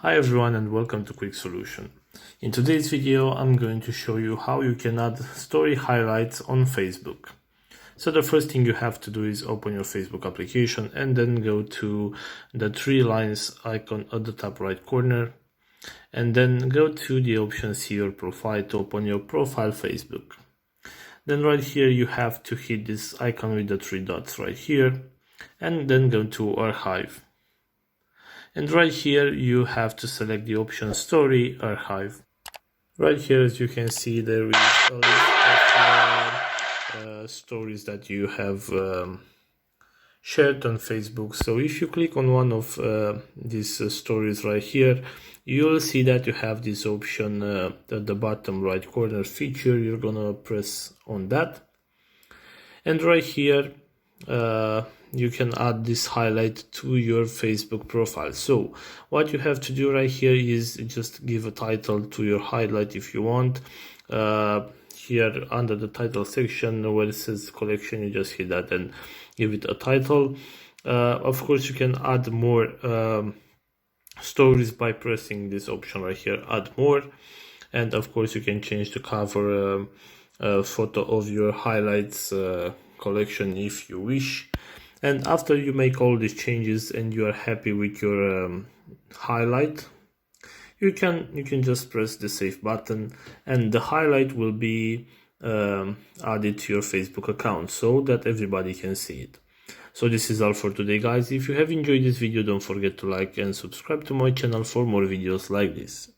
Hi everyone and welcome to Quick Solution. In today's video I'm going to show you how you can add story highlights on Facebook. So the first thing you have to do is open your Facebook application and then go to the three lines icon at the top right corner and then go to the option see your profile to open your profile Facebook. Then right here you have to hit this icon with the three dots right here and then go to archive. And right here you have to select the option story archive. Right here, as you can see, there is a list of stories that you have shared on Facebook. So if you click on one of these stories right here, you'll see that you have this option at the bottom right corner feature. You're gonna press on that, and right here you can add this highlight to your Facebook profile. So what you have to do right here is just give a title to your highlight if you want. Here under the title section where it says collection, you just hit that and give it a title. Of course you can add more stories by pressing this option right here, add more, and of course you can change the cover photo of your highlights collection if you wish. And after you make all these changes and you are happy with your highlight, you can just press the save button and the highlight will be added to your Facebook account so that everybody can see it. So this is all for today, guys. If you have enjoyed this video, don't forget to like and subscribe to my channel for more videos like this.